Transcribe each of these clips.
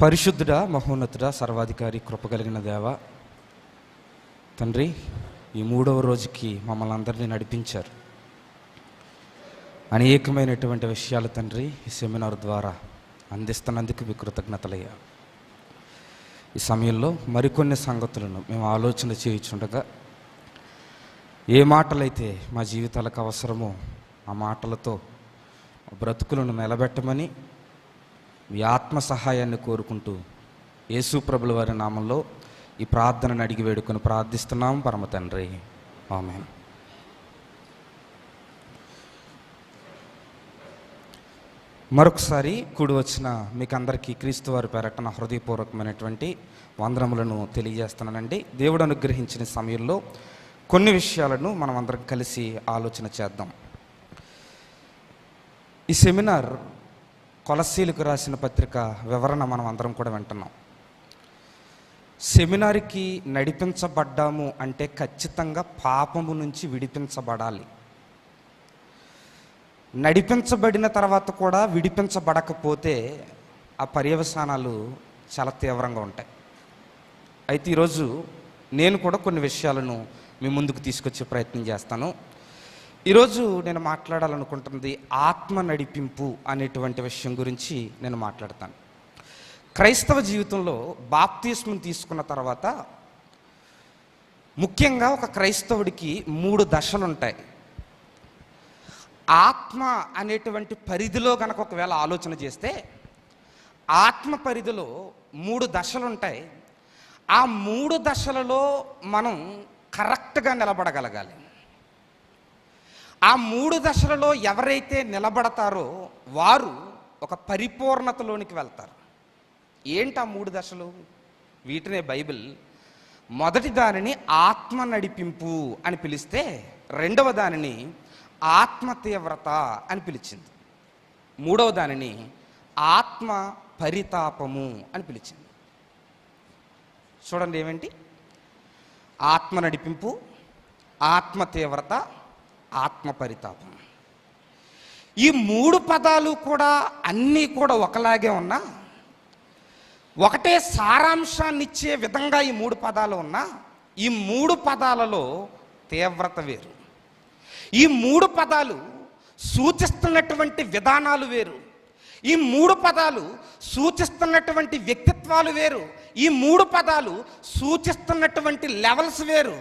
పరిశుద్ధుడా, మహోన్నతుడా, సర్వాధికారి, కృప కలిగిన దేవ తండ్రి, ఈ 3వ రోజుకి మమ్మల్ని అందరినీ నడిపించారు. అనేకమైనటువంటి విషయాలు తండ్రి ఈ సెమినార్ ద్వారా అందిస్తున్నందుకు మీ కృతజ్ఞతలయ్యా. ఈ సమయంలో మరికొన్ని సంగతులను మేము ఆలోచన చేయుచుండగా ఏ మాటలైతే మా జీవితాలకు అవసరమో ఆ మాటలతో బ్రతుకులను నిలబెట్టమని మీ ఆత్మ సహాయాన్ని కోరుకుంటూ యేసు ప్రభుల వారి నామంలో ఈ ప్రార్థనను అడిగి వేడుకొని ప్రార్థిస్తున్నాం పరమ తండ్రి, ఆమేన్. మరొకసారి కూడి వచ్చిన మీకు అందరికీ క్రీస్తు వారి పేరట నా హృదయపూర్వకమైనటువంటి వందనములను తెలియజేస్తున్నానండి. దేవుడు అనుగ్రహించిన సమయంలో కొన్ని విషయాలను మనం అందరం కలిసి ఆలోచన చేద్దాం. ఈ సెమినార్ కొలస్సీలకు రాసిన పత్రిక వివరణ మనం అందరం కూడా వింటున్నాం. సెమినార్కి నడిపించబడ్డాము అంటే ఖచ్చితంగా పాపము నుంచి విడిపించబడాలి. నడిపించబడిన తర్వాత కూడా విడిపించబడకపోతే ఆ పర్యవసానాలు చాలా తీవ్రంగా ఉంటాయి. అయితే ఈరోజు నేను కూడా కొన్ని విషయాలను మీ ముందుకు తీసుకొచ్చే ప్రయత్నం చేస్తాను. ఈరోజు నేను మాట్లాడాలనుకుంటున్నది ఆత్మ నడిపింపు అనేటువంటి విషయం గురించి నేను మాట్లాడతాను. క్రైస్తవ జీవితంలో బాప్తిస్మం తీసుకున్న తర్వాత ముఖ్యంగా ఒక క్రైస్తవుడికి 3 దశలు ఉంటాయి. ఆత్మ అనేటువంటి పరిధిలో కనుక ఒకవేళ ఆలోచన చేస్తే ఆత్మ పరిధిలో 3 దశలు ఉంటాయి. ఆ 3 దశలలో మనం కరెక్ట్గా నిలబడగలగాలి. ఆ 3 దశలలో ఎవరైతే నిలబడతారో వారు ఒక పరిపూర్ణతలోనికి వెళ్తారు. ఏంటి ఆ 3 దశలు? వీటినే బైబిల్ మొదటి దానిని ఆత్మ నడిపింపు అని పిలిస్తే, రెండవ దానిని ఆత్మ తీవ్రత అని పిలిచింది, మూడవ దానిని ఆత్మ పరితాపము అని పిలిచింది. చూడండి ఏమేంటి? ఆత్మ నడిపింపు, ఆత్మ తీవ్రత, ఆత్మ పరితాపం. ఈ 3 పదాలు కూడా అన్నీ కూడా ఒకలాగే ఉన్నా, ఒకటే సారాంశాన్ని ఇచ్చే విధంగా ఈ 3 పదాలు ఉన్నా, ఈ 3 పదాలలో తీవ్రత వేరు. ఈ 3 పదాలు సూచిస్తున్నటువంటి విధానాలు వేరు. ఈ 3 పదాలు సూచిస్తున్నటువంటి వ్యక్తిత్వాలు వేరు. ఈ 3 పదాలు సూచిస్తున్నటువంటి లెవెల్స్ వేరు.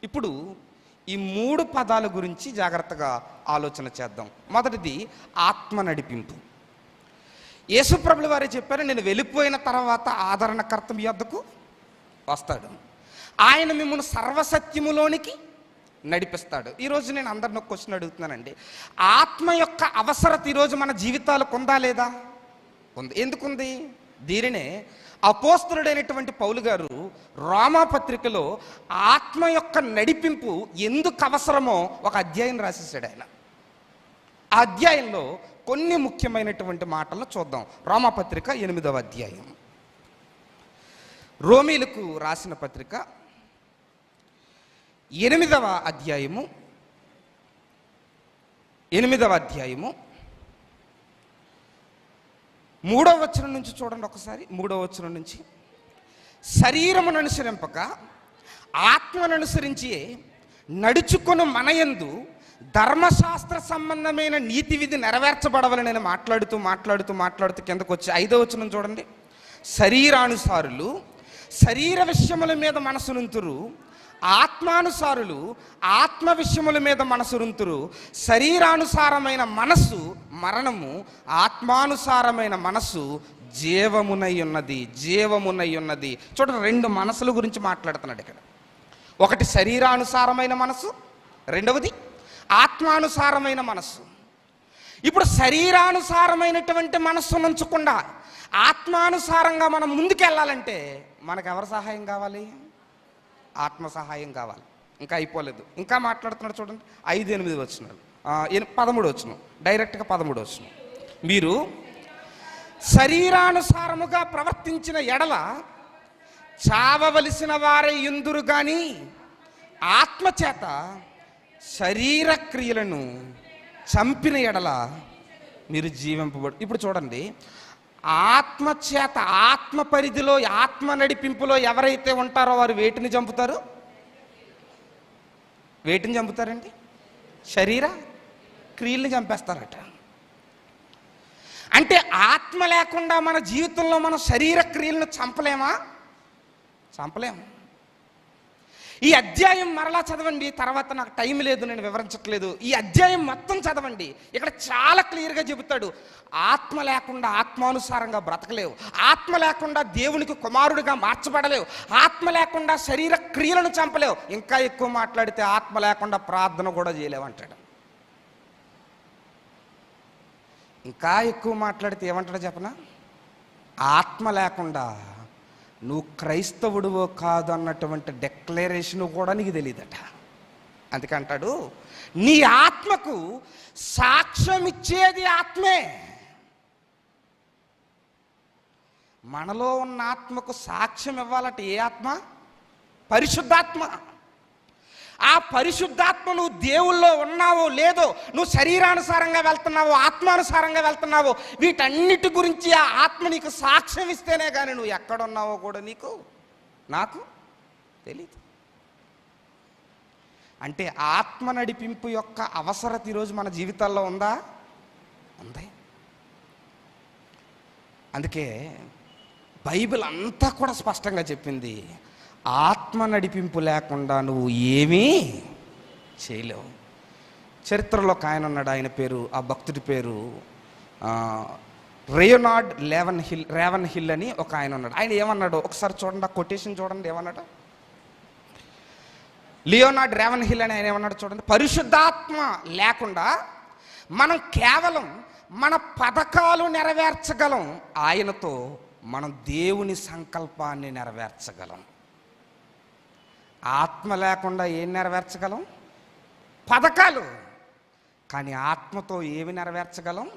ఇప్పుడు ఈ 3 పదాల గురించి జాగ్రత్తగా ఆలోచన చేద్దాం. మొదటిది ఆత్మ నడిపింపు. యేసు ప్రభుల వారే చెప్పారు, నేను వెళ్ళిపోయిన తర్వాత ఆదరణకర్త మీ వద్దకు వస్తాడు, ఆయన మిమ్మల్ని సర్వసత్యములోనికి నడిపిస్తాడు. ఈరోజు నేను అందరిని ఒక క్వశ్చన్ అడుగుతున్నానండి. ఆత్మ యొక్క అవసరత ఈరోజు మన జీవితాలకు ఉందా లేదా? ఉంది. ఎందుకుంది? దీనినే అపోస్తలుడైనటువంటి పౌలు గారు రోమా పత్రికలో ఆత్మ యొక్క నడిపింపు ఎందుకు అవసరమో ఒక అధ్యాయం రాసేసాడు ఆయన. ఆ అధ్యాయంలో కొన్ని ముఖ్యమైనటువంటి మాటలు చూద్దాం. రోమా పత్రిక 8వ అధ్యాయం, రోమీలకు రాసిన పత్రిక 8వ అధ్యాయము 3వ వచనం నుంచి చూడండి ఒకసారి. 3వ వచనం నుంచి, శరీరమును అనుసరింపక ఆత్మను అనుసరించి నడుచుకొని మనయందు ధర్మశాస్త్ర సంబంధమైన నీతి విధి నెరవేర్చబడవలని నేను మాట్లాడుతూ కిందకు వచ్చి 5వ వచనం చూడండి. శరీరానుసారులు శరీర విషయముల మీద మనసునుంతురు, ఆత్మానుసారులు ఆత్మ విషయముల మీద మనసురుంతురు. శరీరానుసారమైన మనస్సు మరణము, ఆత్మానుసారమైన మనస్సు జీవమునై ఉన్నది. చూడండి, 2 మనసుల గురించి మాట్లాడుతున్నాడు ఇక్కడ. ఒకటి శరీరానుసారమైన మనస్సు, రెండవది ఆత్మానుసారమైన మనస్సు. ఇప్పుడు శరీరానుసారమైనటువంటి మనస్సు ఉంచకుండా ఆత్మానుసారంగా మనం ముందుకెళ్ళాలంటే మనకు ఎవరి సహాయం కావాలి? ఆత్మ సహాయం కావాలి. ఇంకా అయిపోలేదు, ఇంకా మాట్లాడుతున్నాడు చూడండి. 5-8 వచనాలు, 13 వచనం, డైరెక్ట్గా 13 వచనం. మీరు శరీరానుసారముగా ప్రవర్తించిన ఎడల చావవలసిన వారే యుందురు గాని ఆత్మచేత శరీర క్రియలను చంపిన ఎడల మీరు జీవింపబడు. ఇప్పుడు చూడండి, ఆత్మ చేత, ఆత్మ పరిధిలో, ఆత్మ నడిపింపులో ఎవరైతే ఉంటారో వారు వేటిని చంపుతారు? వేటిని చంపుతారండి? శరీర క్రియల్ని చంపేస్తారట. అంటే ఆత్మ లేకుండా మన జీవితంలో మనం శరీర క్రియలను చంపలేమా? చంపలేము. ఈ అధ్యాయం మరలా చదవండి, తర్వాత నాకు టైం లేదు, నేను వివరించట్లేదు. ఈ అధ్యాయం మొత్తం చదవండి, ఇక్కడ చాలా క్లియర్గా చెబుతాడు. ఆత్మ లేకుండా ఆత్మానుసారంగా బ్రతకలేవు, ఆత్మ లేకుండా దేవునికి కుమారుడిగా మార్చబడలేవు, ఆత్మ లేకుండా శరీర క్రియలను చంపలేవు. ఇంకా ఎక్కువ మాట్లాడితే ఆత్మ లేకుండా ప్రార్థన కూడా చేయలేవు అంటాడు. ఇంకా ఎక్కువ మాట్లాడితే ఏమంటాడో చెప్పనా? ఆత్మ లేకుండా నువ్వు క్రైస్తవుడివో కాదు అన్నటువంటి డెక్లరేషన్ కూడా నీకు తెలియదట. అందుకంటాడు, నీ ఆత్మకు సాక్ష్యం ఇచ్చేది ఆత్మే. మనలో ఉన్న ఆత్మకు సాక్ష్యం ఇవ్వాలంటే ఏ ఆత్మ? పరిశుద్ధాత్మ. ఆ పరిశుద్ధాత్మ నువ్వు దేవుల్లో ఉన్నావో లేదో, నువ్వు శరీరానుసారంగా వెళ్తున్నావో ఆత్మానుసారంగా వెళ్తున్నావో, వీటన్నిటి గురించి ఆ ఆత్మ నీకు సాక్ష్యం ఇస్తేనే కానీ నువ్వు ఎక్కడున్నావో కూడా నాకు తెలీదు. అంటే ఆత్మ నడిపింపు యొక్క అవసరత ఈరోజు మన జీవితాల్లో ఉందా? ఉంది. అందుకే బైబిల్ అంతా కూడా స్పష్టంగా చెప్పింది, ఆత్మ నడిపింపు లేకుండా నువ్వు ఏమీ చేయలేవు. చరిత్రలో ఒక ఆయన ఉన్నాడు, ఆయన పేరు, ఆ భక్తుడి పేరు రేవనార్డ్ రేవన్ హిల్ అని ఒక ఆయన ఉన్నాడు. ఆయన ఏమన్నాడు ఒకసారి చూడండి, ఆ కొటేషన్ చూడండి. ఏమన్నాడు? లియోనార్డ్ రేవన్ హిల్ అని ఆయన ఏమన్నాడు చూడండి. పరిశుద్ధాత్మ లేకుండా మనం కేవలం మన పథకాలు నెరవేర్చగలం, ఆయనతో మనం దేవుని సంకల్పాన్ని నెరవేర్చగలం. ఆత్మ లేకుండా ఏం నెరవేర్చగలం? పథకాలు. కానీ ఆత్మతో ఏమి నెరవేర్చగలం?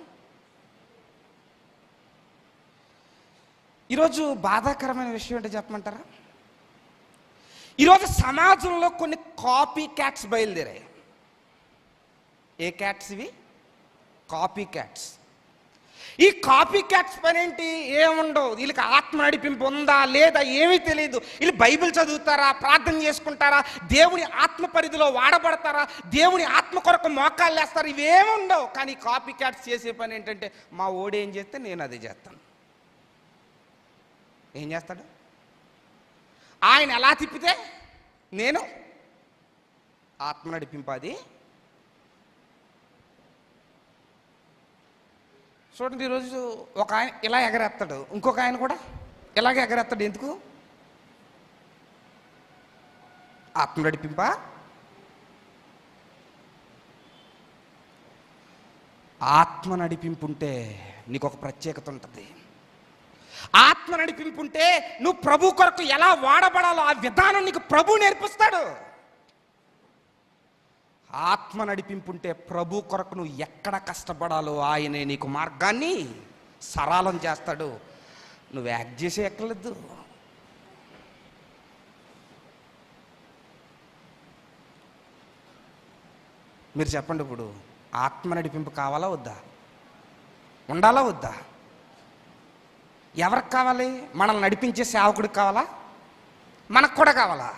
ఈరోజు బాధాకరమైన విషయం ఏంటో చెప్పమంటారా? ఈరోజు సమాజంలో కొన్ని కాపీ క్యాట్స్ బయలుదేరాయి. ఏ క్యాట్స్ ఇవి? Copy cats. ఈ కాపీ క్యాట్స్ పని ఏంటి? ఏముండవు, వీళ్ళకి ఆత్మ నడిపింపు ఉందా లేదా ఏమీ తెలియదు. వీళ్ళు బైబిల్ చదువుతారా, ప్రార్థన చేసుకుంటారా, దేవుని ఆత్మ పరిధిలో వాడబడతారా, దేవుని ఆత్మ కొరకు మోకాళ్ళు వేస్తారు, ఇవేమి ఉండవు. కానీ కాపీ క్యాట్స్ చేసే పని ఏంటంటే, మా ఓడి ఏం చేస్తే నేను అదే చేస్తాను. ఏం చేస్తాడు? ఆయన ఎలా తిప్పితే నేను ఆత్మ నడిపింపు. అది చూడండి, ఈరోజు ఒక ఆయన ఇలా ఎగరేస్తాడు, ఇంకొక ఆయన కూడా ఇలాగే ఎగరేస్తాడు. ఎందుకు? ఆత్మ నడిపింప? ఆత్మ నడిపింపు ఉంటే నీకు ఒక ప్రత్యేకత ఉంటుంది. ఆత్మ నడిపింపు ఉంటే నువ్వు ప్రభు కొరకు ఎలా వాడబడాలో ఆ విధానం నీకు ప్రభు నేర్పిస్తాడు. ఆత్మ నడిపింపుంటే ప్రభు కొరకు నువ్వు ఎక్కడ కష్టపడాలో ఆయనే నీకు మార్గాన్ని సరళం చేస్తాడు. నువ్వు యాక్ట్ చేసే ఎక్కలేదు. మీరు చెప్పండి, ఇప్పుడు ఆత్మ నడిపింపు కావాలా వద్దా? ఉండాలా వద్దా? ఎవరికి కావాలి? మనల్ని నడిపించే సేవకుడికి కావాలా? మనకు కూడా కావాలా?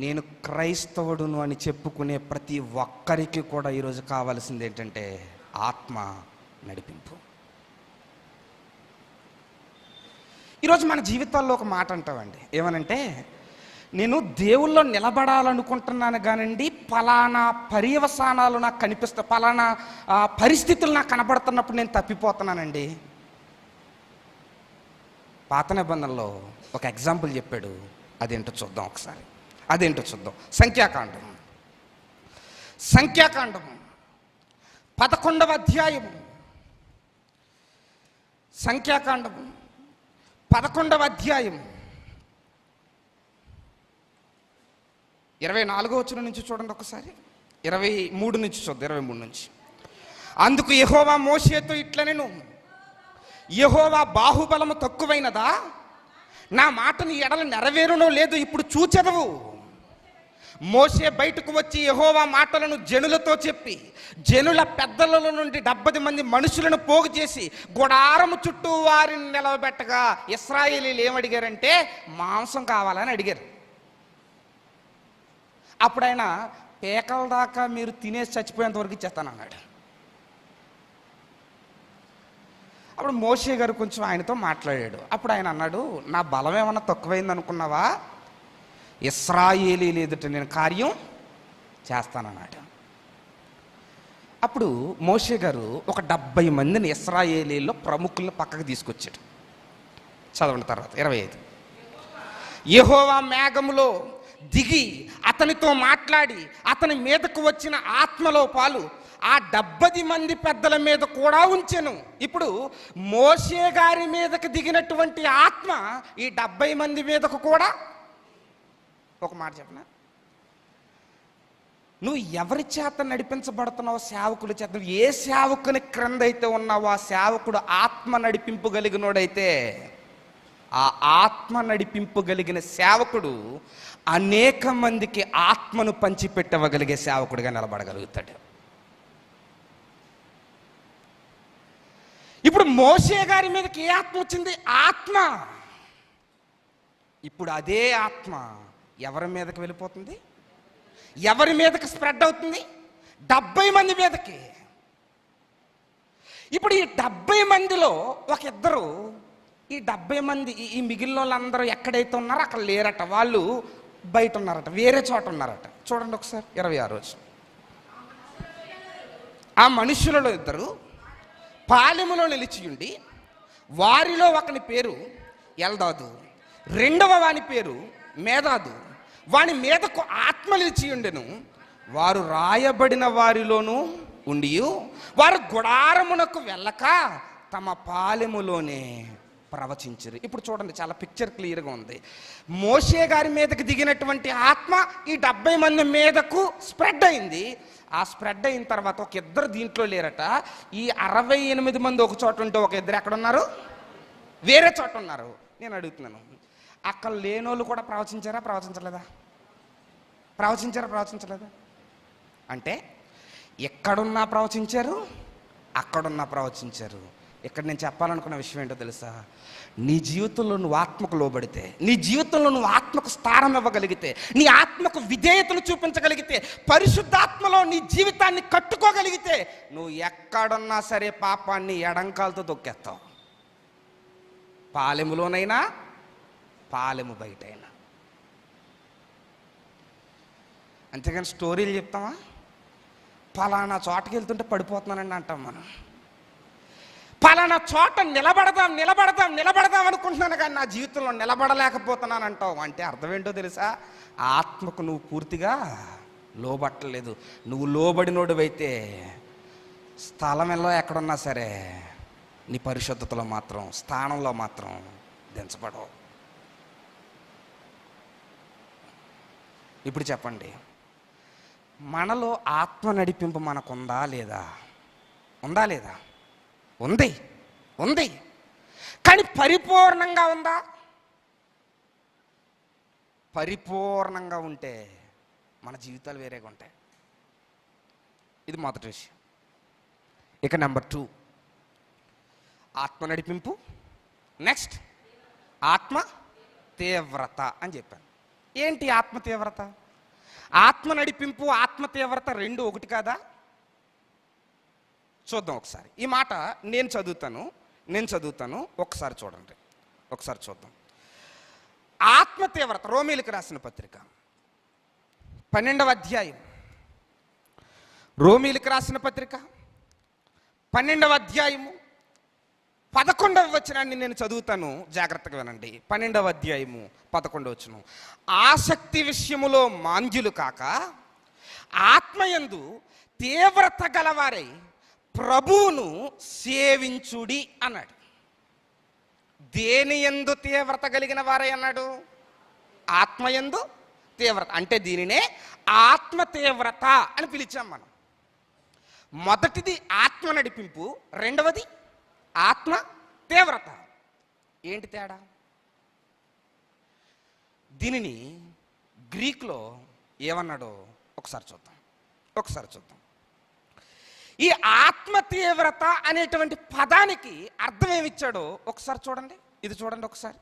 నేను క్రైస్తవుడును అని చెప్పుకునే ప్రతి ఒక్కరికి కూడా ఈరోజు కావాల్సింది ఏంటంటే ఆత్మ నడిపింపు. ఈరోజు మన జీవితాల్లో ఒక మాట అంటామండి, ఏమనంటే, నేను దేవుల్లో నిలబడాలనుకుంటున్నాను కానండి, పలానా పర్యవసానాలు నాకు కనిపిస్తా, పలానా పరిస్థితులు నాకు కనబడుతున్నప్పుడు నేను తప్పిపోతున్నానండి. పాత నిబంధనలో ఒక ఎగ్జాంపుల్ చెప్పాడు, అదేంటో చూద్దాం ఒకసారి. అదేంటో చూద్దాం. సంఖ్యాకాండం 11వ అధ్యాయము. సంఖ్యాకాండం 11వ అధ్యాయం 24వ వచనం నుంచి చూడండి ఒకసారి. 23 నుంచి చూద్దాం. 23 నుంచి. అందుకు యెహోవా మోషేతో ఇట్లనెను, యెహోవా బాహుబలము తక్కువైనదా? నా మాట నీ ఎడల నెరవేరునో లేదో ఇప్పుడు చూచెదవు. మోషే బయటకు వచ్చి యెహోవా మాటలను జనులతో చెప్పి జనుల పెద్దల నుండి 70 మంది మనుషులను పోగు చేసి గుడారము చుట్టూ వారిని నిలవబెట్టగా ఇశ్రాయేలీలు ఏమడిగారంటే మాంసం కావాలని అడిగారు. అప్పుడు ఆయన పేకల దాకా మీరు తినేసి చచ్చిపోయేంత వరకు ఇచ్చేస్తానన్నాడు. అప్పుడు మోషే గారు కొంచెం ఆయనతో మాట్లాడాడు. అప్పుడు ఆయన అన్నాడు, నా బలం ఏమన్నా తక్కువైంది అనుకున్నావా? ఇశ్రాయేలీలు ఎదుట నేను కార్యం చేస్తానన్నాడు. అప్పుడు మోషే గారు ఒక 70 మందిని ఇశ్రాయేలీల్లో ప్రముఖులను పక్కకు తీసుకొచ్చాడు. చదవండి తర్వాత 25. యెహోవా మేఘములో దిగి అతనితో మాట్లాడి అతని మీదకు వచ్చిన ఆత్మలో పాలు ఆ 70 మంది పెద్దల మీద కూడా ఉంచెను. ఇప్పుడు మోషే గారి మీదకు దిగినటువంటి ఆత్మ ఈ 70 మంది మీదకు కూడా. ఒక మాట చెప్పనా, నువ్వు ఎవరి చేత నడిపించబడుతున్నావు? సేవకుల చేత. ఏ సేవకుని క్రింద అయితే ఉన్నావో ఆ సేవకుడు ఆత్మ నడిపింపు కలిగినోడైతే ఆ ఆత్మ నడిపింపు కలిగిన సేవకుడు అనేక మందికి ఆత్మను పంచిపెట్టవగలిగే సేవకుడిగా నిలబడగలుగుతాడు. ఇప్పుడు మోషే గారి మీదకి ఏ ఆత్మ వచ్చింది? ఆత్మ. ఇప్పుడు అదే ఆత్మ ఎవరి మీదకి వెళ్ళిపోతుంది? ఎవరి మీదకి స్ప్రెడ్ అవుతుంది? 70 మంది మీదకి. ఇప్పుడు ఈ 70 మందిలో ఒక ఇద్దరు, ఈ 70 మంది ఈ మిగిలిన వాళ్ళందరూ ఎక్కడైతే ఉన్నారో అక్కడ లేరట. వాళ్ళు బయట ఉన్నారట, వేరే చోట ఉన్నారట. చూడండి ఒకసారి 26 రోజు. ఆ మనుషులలో ఇద్దరు పాలెములో నిలిచియుండి వారిలో ఒకని పేరు ఎల్దాదు, రెండవ వాని పేరు మేదాదు. వాని మీదకు ఆత్మ నిలిచియుండెను. వారు రాయబడిన వారిలోనూ ఉండి వారు గుడారమునకు వెళ్ళక తమ పాలెములోనే ప్రవచించరు. ఇప్పుడు చూడండి, చాలా పిక్చర్ క్లియర్గా ఉంది. మోషే గారి మీదకి దిగినటువంటి ఆత్మ ఈ 70 మంది మీదకు స్ప్రెడ్ అయింది. ఆ స్ప్రెడ్ అయిన తర్వాత ఒక ఇద్దరు దీంట్లో లేరట. ఈ 68 మంది ఒక చోట ఉంటే ఒక ఇద్దరు ఎక్కడున్నారు? వేరే చోట ఉన్నారు. నేను అడుగుతున్నాను, అక్కడ లేనోళ్ళు కూడా ప్రవచించారా? ప్రవచించలేదా? అంటే ఎక్కడున్నా ప్రవచించారు, అక్కడున్నా ప్రవచించారు. ఇక్కడ నేను చెప్పాలనుకున్న విషయం ఏంటో తెలుసా? నీ జీవితంలో నువ్వు ఆత్మకు లోబడితే, నీ జీవితంలో నువ్వు ఆత్మకు స్థానం ఇవ్వగలిగితే, నీ ఆత్మకు విధేయతను చూపించగలిగితే, పరిశుద్ధాత్మలో నీ జీవితాన్ని కట్టుకోగలిగితే, నువ్వు ఎక్కడున్నా సరే పాపాన్ని ఎడంకాలతో తొక్కేస్తావు. పాలెములోనైనా పాలెము బయటైనా. అంతేగాని స్టోరీలు చెప్తామా? పలానా చోటకి వెళ్తుంటే పడిపోతున్నానండి అంటాం మనం. పలానా చోట నిలబడదాం అనుకుంటున్నాను కానీ నా జీవితంలో నిలబడలేకపోతున్నాను అంటావు. అంటే అర్థం ఏంటో తెలుసా? ఆత్మకు నువ్వు పూర్తిగా లోబట్టలేదు. నువ్వు లోబడినోడువైతే స్థలంలో ఎక్కడున్నా సరే నీ పరిశుద్ధతలో మాత్రం, స్థానంలో మాత్రం దించబడవు. ఇప్పుడు చెప్పండి, మనలో ఆత్మ నడిపింపు మనకుందా లేదా? ఉంది. కానీ పరిపూర్ణంగా ఉందా? పరిపూర్ణంగా ఉంటే మన జీవితాలు వేరేగా ఉంటాయి. ఇది మొదటి విషయం. ఇక నెంబర్ 2, ఆత్మ నడిపింపు. నెక్స్ట్ ఆత్మ తీవ్రత అని చెప్పాను. ఏంటి ఆత్మ తీవ్రత? ఆత్మ నడిపింపు, ఆత్మ తీవ్రత రెండు ఒకటి కాదా? చూద్దాం ఒకసారి. ఈ మాట నేను చదువుతాను ఒకసారి చూడండి, ఒకసారి చూద్దాం. ఆత్మ తీవ్రత రోమీలకు రాసిన పత్రిక 12వ అధ్యాయం, రోమీలకు రాసిన పత్రిక 12వ అధ్యాయము 11వ వచనాన్ని నేను చదువుతాను, జాగ్రత్తగా వినండి. 12వ అధ్యాయము 11వ వచనం. ఆసక్తి విషయములో మాంద్యులు కాక ఆత్మయందు తీవ్రత గలవారై ప్రభువును సేవించుడి అన్నాడు. దేని యందు తీవ్రత కలిగిన వారై అన్నాడు? ఆత్మయందు తీవ్రత. అంటే దీనినే ఆత్మ తీవ్రత అని పిలిచాం మనం. మొదటిది ఆత్మ నడిపింపు, రెండవది ఆత్మ తీవ్రత. ఏంటి తేడా? దీనిని గ్రీకులో ఏమన్నాడో ఒకసారి చూద్దాం. ఈ ఆత్మ తీవ్రత అనేటువంటి పదానికి అర్థం ఏమిచ్చాడో ఒకసారి చూడండి. ఇది చూడండి ఒకసారి.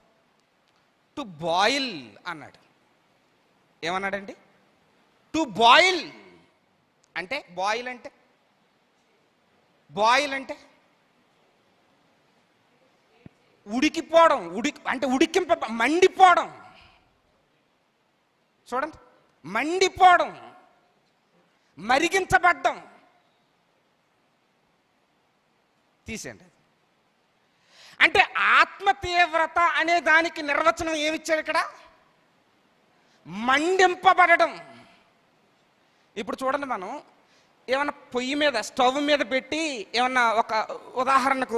టు బాయిల్ అన్నాడు. ఏమన్నాడండి? టు బాయిల్ అంటే బాయిల్ అంటే ఉడికిపోవడం, అంటే మండిపోవడం. చూడండి, మండిపోవడం, మరిగించబడ్డం. తీసేయండి. అంటే ఆత్మ తీవ్రత అనే దానికి నిర్వచనం ఏమిచ్చాడు ఇక్కడ? మండింపబడడం. ఇప్పుడు చూడండి, మనం ఏమన్నా పొయ్యి మీద, స్టవ్ మీద పెట్టి ఏమన్నా ఒక ఉదాహరణకు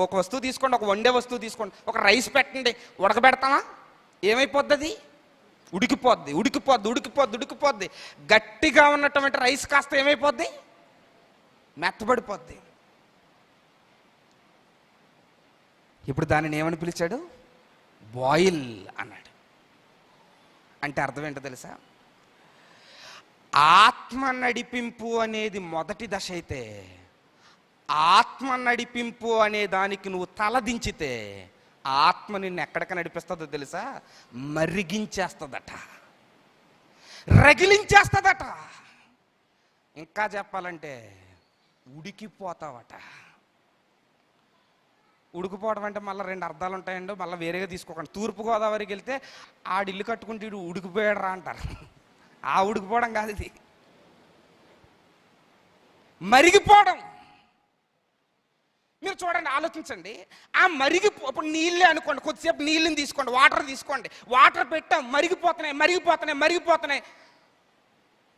ఒక వస్తువు తీసుకోండి, ఒక వండే వస్తువు తీసుకోండి, ఒక రైస్ పెట్టండి, ఉడకబెడతామా? ఏమైపోద్ది? ఉడికిపోద్ది. గట్టిగా ఉన్నటువంటి రైస్ కాస్త ఏమైపోద్ది? మెత్తబడిపోద్ది. ఇప్పుడు దానిని ఏమని పిలిచాడు? బాయిల్ అన్నాడు. అంటే అర్థం ఏంటో తెలుసా? ఆత్మ నడిపింపు అనేది మొదటి దశ అయితే, ఆత్మ నడిపింపు అనే దానికి నువ్వు తలదించితే ఆత్మ నిన్ను ఎక్కడికి నడిపిస్తుందో తెలుసా? మరిగించేస్తుందట, రగిలించేస్తుందట. ఇంకా చెప్పాలంటే ఉడికిపోతావట. ఉడికిపోవడం అంటే మళ్ళీ 2 అర్థాలు ఉంటాయండి, మళ్ళీ వేరేగా తీసుకోకండి. తూర్పుగోదావరికి వెళ్తే ఆడిల్లు కట్టుకుంటే ఇడు ఉడికిపోయాడు రా అంటారు. ఆ ఉడికిపోవడం కాదు ఇది, మరిగిపోవడం. మీరు చూడండి, ఆలోచించండి. ఆ ఇప్పుడు నీళ్ళే అనుకోండి, కొద్దిసేపు నీళ్ళని తీసుకోండి, వాటర్ తీసుకోండి. వాటర్ పెట్టాం, మరిగిపోతున్నాయి.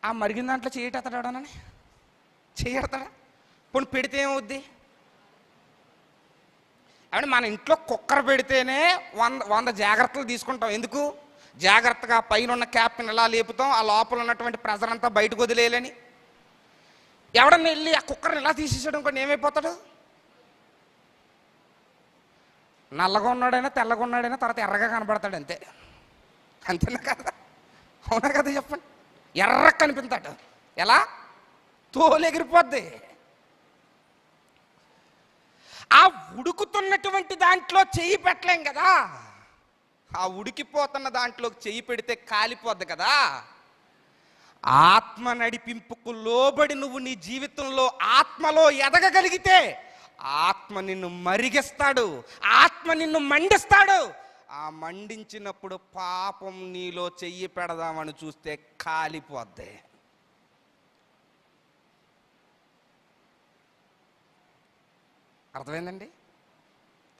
ఆ మరిగిన దాంట్లో చేయటెత్తడాడనని చేయడతాడా? పోనీ పెడితే ఏమవుద్ది? అంటే మన ఇంట్లో కుక్కర్ పెడితేనే 100 జాగ్రత్తలు తీసుకుంటాం. ఎందుకు? జాగ్రత్తగా పైన ఉన్న క్యాప్ని ఎలా లేపుతాం, ఆ లోపల ఉన్నటువంటి ప్రెజర్ అంతా బయటకు వదిలేయాలని. ఎవడన్నా వెళ్ళి ఆ కుక్కర్ని ఎలా తీసేసాడు అనుకోండి, ఏమైపోతాడు? నల్లగా ఉన్నాడైనా తెల్లగా ఉన్నాడైనా తర్వాత ఎర్రగా కనబడతాడు. అంతేనా కదా? అవునా కదా? చెప్పండి. ఎర్రగా కనిపిస్తాడు. ఎలా? తోలెగిరిపోద్ది. ఆ ఉడుకుతున్నటువంటి దాంట్లో చెయ్యి పెట్టలేం కదా. ఆ ఉడికిపోతున్న దాంట్లో చెయ్యి పెడితే కాలిపోద్ది కదా. ఆత్మ నడిపింపుకు లోబడి నువ్వు నీ జీవితంలో ఆత్మలో ఎదగగలిగితే ఆత్మ నిన్ను మరిగిస్తాడు, ఆత్మ నిన్ను మండిస్తాడు. ఆ మండించినప్పుడు పాపం నీలో చెయ్యి పెడదామని చూస్తే కాలిపోద్ది. అర్థమైందండి?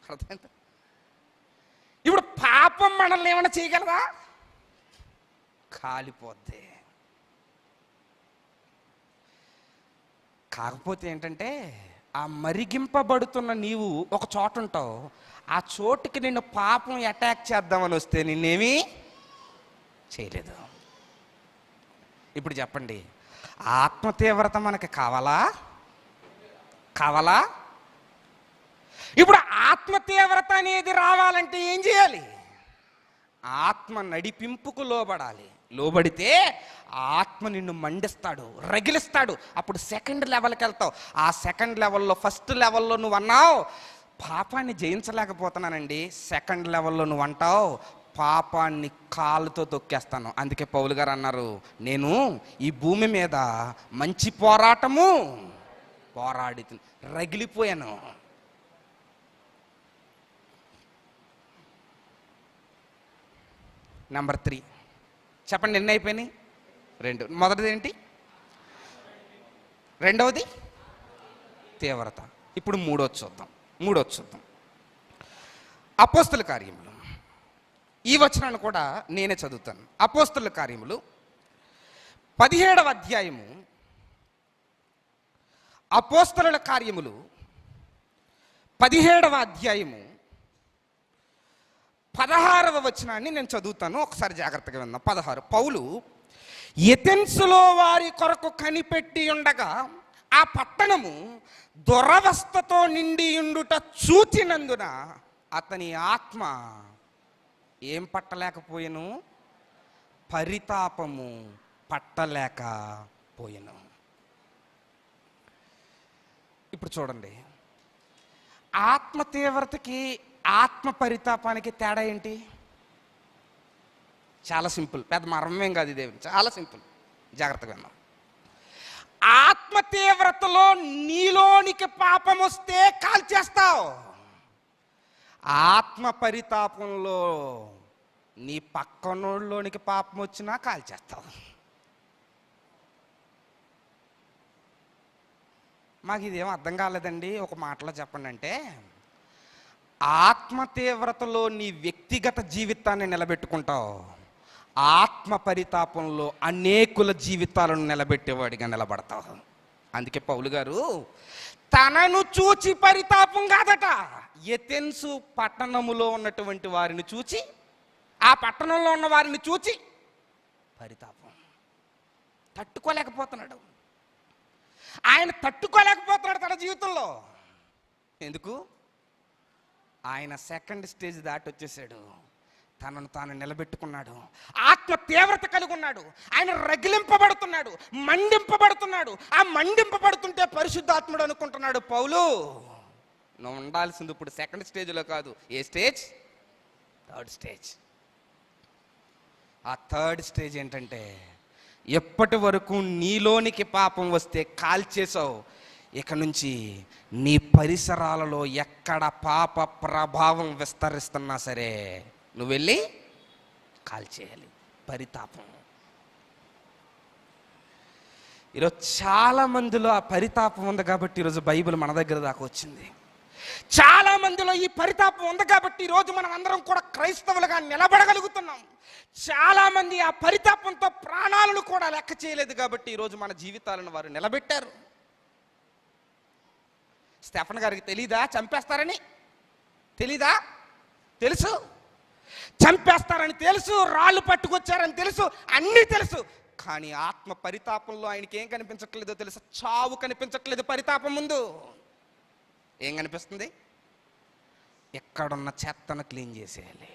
అర్థమైంది? ఇప్పుడు పాపం మనల్ని ఏమైనా చేయగలదా? కాలిపోద్ది. కాకపోతే ఏంటంటే, ఆ మరిగింపబడుతున్న నీవు ఒక చోట ఉంటావు, ఆ చోటుకి నిన్ను పాపం అటాక్ చేద్దామని వస్తే నిన్నేమీ చేయలేదు. ఇప్పుడు చెప్పండి, ఆత్మ తీవ్రత మనకి కావాలా? ఇప్పుడు ఆత్మ తీవ్రత అనేది రావాలంటే ఏం చేయాలి? ఆత్మ నడిపింపుకు లోబడాలి. లోబడితే ఆత్మ నిన్ను మండిస్తాడు, రగిలిస్తాడు. అప్పుడు సెకండ్ లెవెల్కి వెళ్తావు. ఆ సెకండ్ లెవెల్లో, ఫస్ట్ లెవెల్లో నువ్వు అన్నావు పాపాన్ని జయించలేకపోతున్నానండి. సెకండ్ లెవెల్లో నువ్వు అంటావు పాపాన్ని కాలుతో తొక్కేస్తాను. అందుకే పౌలు గారు అన్నారు, నేను ఈ భూమి మీద మంచి పోరాటము పోరాడి రగిలిపోయాను. నెంబర్ 3 చెప్పండి, ఎన్ని అయిపోయినాయి? 2. మొదటిది ఏంటి? రెండవది తీవ్రత. ఇప్పుడు మూడోది చూద్దాం. అపోస్తల కార్యములు. ఈ వచనాన్ని కూడా నేనే చదువుతాను. అపోస్తల కార్యములు 17వ అధ్యాయము. అపోస్తలుల కార్యములు 17వ అధ్యాయము 16వ వచనాన్ని నేను చదువుతాను, ఒకసారి జాగ్రత్తగా విందాం. 16. పౌలు ఎథెన్సులో వారి కొరకు కనిపెట్టి ఉండగా ఆ పట్టణము దురవస్థతో నిండి ఉండుట చూచినందున అతని ఆత్మ ఏం పట్టలేకపోయెను? పరితాపము పట్టలేకపోయెను. ఇప్పుడు చూడండి, ఆత్మ తీవ్రతకి ఆత్మ పరితాపానికి తేడా ఏంటి? చాలా సింపుల్, పెద్ద మర్మమేం కాదు ఇది, చాలా సింపుల్, జాగ్రత్తగా విన్నాం. ఆత్మ తీవ్రతలో నీలోనికి పాపం వస్తే కాల్చేస్తావు. ఆత్మ పరితాపంలో నీ పక్కనోళ్ళలోనికి పాపం వచ్చినా కాల్చేస్తావు. మాకు ఇదేం అర్థం కాలేదండి, ఒక మాటలో చెప్పండి అంటే, ఆత్మ తీవ్రతలో నీ వ్యక్తిగత జీవితాన్ని నిలబెట్టుకుంటావు, ఆత్మ పరితాపంలో అనేకుల జీవితాలను నిలబెట్టేవాడిగా నిలబడతావు. అందుకే పౌలు గారు తనను చూచి పరితాపం కాదట, ఎథెన్సు పట్టణములో ఉన్నటువంటి వారిని చూచి, ఆ పట్టణంలో ఉన్న వారిని చూచి పరితాపం. తట్టుకోలేకపోతున్నాడు, ఆయన తట్టుకోలేకపోతున్నాడు తన జీవితంలో. ఎందుకు? ఆయన సెకండ్ స్టేజ్ దాటి వచ్చేసాడు, తనను తాను నిలబెట్టుకున్నాడు, ఆత్మ తీవ్రత కలిగి ఉన్నాడు, ఆయన రగిలింపబడుతున్నాడు, మండింపబడుతున్నాడు. ఆ మండింపబడుతుంటే పరిశుద్ధాత్ముడు అనుకుంటున్నాడు, పౌలు నువ్వు ఉండాల్సింది ఇప్పుడు సెకండ్ స్టేజ్లో కాదు. ఏ స్టేజ్? Third stage. ఆ థర్డ్ స్టేజ్ ఏంటంటే, ఎప్పటి వరకు నీలోనికి పాపం వస్తే కాల్చేసావు, ఇక నుంచి నీ పరిసరాలలో ఎక్కడ పాప ప్రభావం విస్తరిస్తున్నా సరే నువ్వు వెళ్ళి కాల్చేయాలి. పరితాపం. ఈరోజు చాలా మందిలో ఆ పరితాపం ఉంది కాబట్టి ఈరోజు బైబిల్ మన దగ్గర దాకా వచ్చింది. చాలా మందిలో ఈ పరితాపం ఉంది కాబట్టి ఈరోజు మనం అందరం కూడా క్రైస్తవులుగా నిలబడగలుగుతున్నాం. చాలా మంది ఆ పరితాపంతో ప్రాణాలను కూడా లెక్క చేయలేదు కాబట్టి ఈరోజు మన జీవితాలను వారు నిలబెట్టారు. స్టెఫన్ గారికి తెలీదా చంపేస్తారని? తెలీదా? తెలుసు. చంపేస్తారని తెలుసు, రాళ్ళు పట్టుకొచ్చారని తెలుసు, అన్నీ తెలుసు. కానీ ఆత్మ పరితాపంలో ఆయనకి ఏం కనిపించట్లేదో తెలుసు? చావు కనిపించట్లేదు. పరితాపం ముందు ఏం కనిపిస్తుంది? ఎక్కడున్న చెత్తను క్లీన్ చేసేయాలి.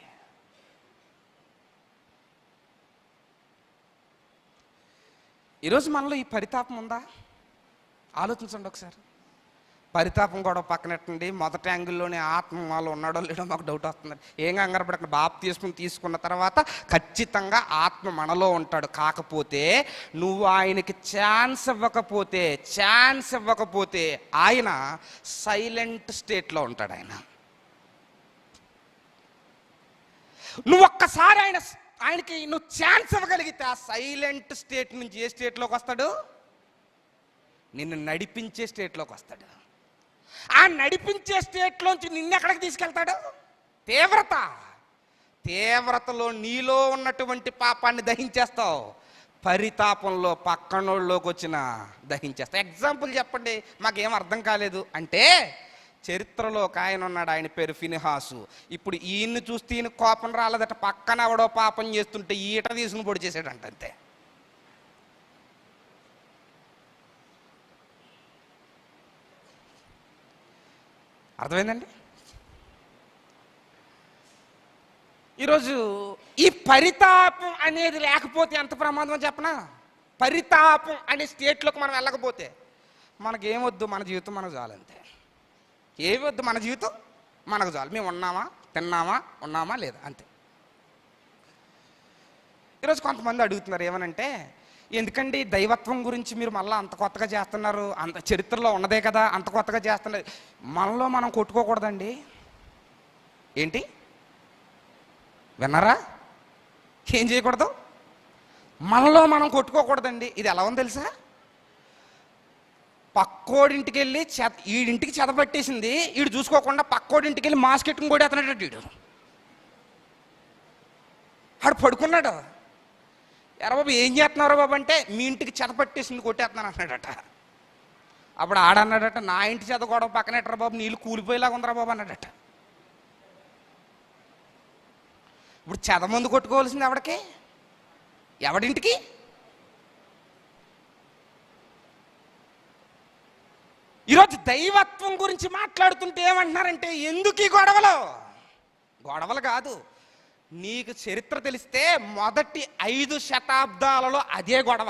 ఈరోజు మనలో ఈ పరితాపం ఉందా? ఆలోచించండి ఒకసారి. పరితాపం కూడా పక్కనెట్టండి, మొదటి యాంగిల్లోనే ఆత్మ మాలో ఉన్నాడో లేడో మాకు డౌట్ వస్తుంది. ఏం కంగారు పడకండి, బాప్తిస్మం తీసుకున్న తర్వాత ఖచ్చితంగా ఆత్మ మనలో ఉంటాడు. కాకపోతే నువ్వు ఆయనకి ఛాన్స్ ఇవ్వకపోతే ఆయన సైలెంట్ స్టేట్లో ఉంటాడు. నువ్వు ఒక్కసారి ఆయనకి నువ్వు ఛాన్స్ ఇవ్వగలిగితే ఆ సైలెంట్ స్టేట్ నుంచి ఏ స్టేట్లోకి వస్తాడు? నిన్ను నడిపించే స్టేట్లోకి వస్తాడు. ఆ నడిపించే స్టేట్లోంచి నిన్నెక్కడికి తీసుకెళ్తాడు? తీవ్రతలో నీలో ఉన్నటువంటి పాపాన్ని దహించేస్తావు, పరితాపంలో పక్కనోళ్ళలోకి వచ్చిన దహించేస్తావు. ఎగ్జాంపుల్ చెప్పండి, మాకేం అర్థం కాలేదు అంటే, చరిత్రలో ఒక ఆయన ఉన్నాడు, ఆయన పేరు ఫినిహాసు. ఇప్పుడు ఈయన్ని చూస్తే ఈయన కోపం రాలేదట, పక్కన ఎవడో పాపం చేస్తుంటే ఈట తీసుకుని పొడి చేసాడంట. అంతే. అర్థమైందండి? ఈరోజు ఈ పరితాపం అనేది లేకపోతే ఎంత ప్రమాదం చెప్పనా? పరితాపం అనే స్టేట్లోకి మనం వెళ్ళకపోతే మనకేమొద్దు, మన జీవితం మనకు చాలంతే. ఏమి వద్దు, మన జీవితం మనకు చాలు. మేము ఉన్నామా, తిన్నామా, ఉన్నామా లేదా, అంతే. ఈరోజు కొంతమంది అడుగుతున్నారు ఏమనంటే, ఎందుకండి దైవత్వం గురించి మీరు మళ్ళీ అంత కొత్తగా చేస్తున్నారు? అంత చరిత్రలో ఉన్నదే కదా, అంత కొత్తగా చేస్తున్నారు. మనలో మనం కొట్టుకోకూడదండి. ఏంటి విన్నారా? ఏం చేయకూడదు? మనలో మనం కొట్టుకోకూడదండి. ఇది ఎలా ఉంది తెలుసా? పక్కోడింటికి వెళ్ళి ఈడింటికి చెదపట్టేసింది, ఈడు చూసుకోకుండా పక్కోడింటికి వెళ్ళి మాస్కెట్ని కొడేస్తున్నాడు. ఆడు పడుకున్నాడు. ఎరా బాబు ఏం చేస్తున్నారో బాబు అంటే, మీ ఇంటికి చెదపట్టేసింది కొట్టేస్తున్నాను అన్నాడట. అప్పుడు ఆడన్నాడట, నా ఇంటి చెద గొడవ పక్కన ఎట్టరా బాబు, నీళ్ళు కూలిపోయేలాగా ఉందరా బాబు అన్నాడట. ఇప్పుడు చెద మందు కొట్టుకోవాల్సింది ఎవడికి? ఎవడింటికి? ఈరోజు దైవత్వం గురించి మాట్లాడుతుంటే ఏమంటున్నారంటే, ఎందుకు ఈ గొడవలు? గొడవలు కాదు, నీకు చరిత్ర తెలిస్తే మొదటి 5 శతాబ్దాలలో అదే గొడవ.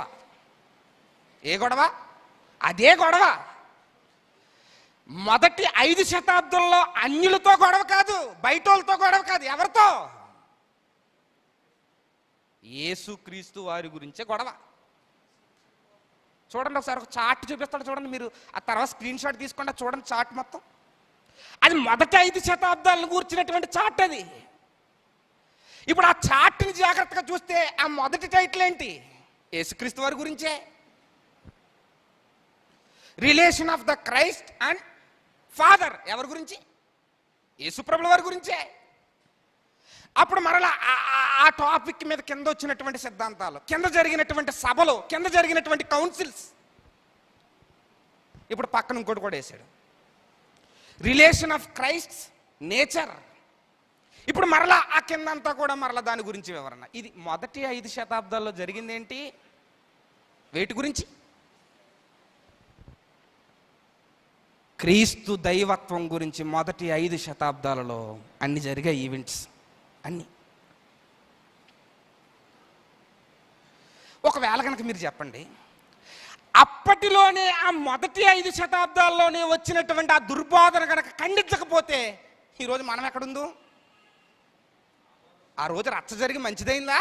ఏ గొడవ? అదే గొడవ. మొదటి 5 శతాబ్దంలో అన్యులతో గొడవ కాదు, బయటోళ్ళతో గొడవ కాదు. ఎవరితో? యేసుక్రీస్తు వారి గురించే గొడవ. చూడండి ఒకసారి, ఒక చార్ట్ చూపిస్తాడు చూడండి మీరు. ఆ తర్వాత స్క్రీన్ షాట్ తీసుకోండి, చూడండి చార్ట్ మొత్తం. అది మొదటి 5 శతాబ్దాలను కూర్చున్నటువంటి చార్ట్ అది. ఇప్పుడు ఆ చార్ట్ని జాగ్రత్తగా చూస్తే ఆ మొదటి టైటిల్ ఏంటి? యేసుక్రీస్తు వారి గురించే. Relation of the Christ and father. ఎవరి గురించి? యేసుప్రభుల వారి గురించే. అప్పుడు మరలా ఆ టాపిక్ మీద కింద వచ్చినటువంటి సిద్ధాంతాలు, కింద జరిగినటువంటి సభలు, కింద జరిగినటువంటి కౌన్సిల్స్. ఇప్పుడు పక్కన ఇంకోటి కూడా వేసాడు, రిలేషన్ ఆఫ్ క్రైస్ట్ నేచర్. ఇప్పుడు మరలా ఆ కిందంతా కూడా మరలా దాని గురించి వివరణ. ఇది మొదటి 5 శతాబ్దాల్లో జరిగింది ఏంటి? వేటి గురించి? క్రీస్తు దైవత్వం గురించి మొదటి 5 శతాబ్దాలలో అన్ని జరిగే ఈవెంట్స్ అన్ని. ఒకవేళ కనుక మీరు చెప్పండి, అప్పటిలోనే ఆ మొదటి 5 శతాబ్దాల్లోనే వచ్చినటువంటి ఆ దుర్బోధన కనుక ఖండించకపోతే ఈరోజు మనం ఎక్కడుందో? ఆ రోజు రచ్చ జరిగి మంచిదైందా?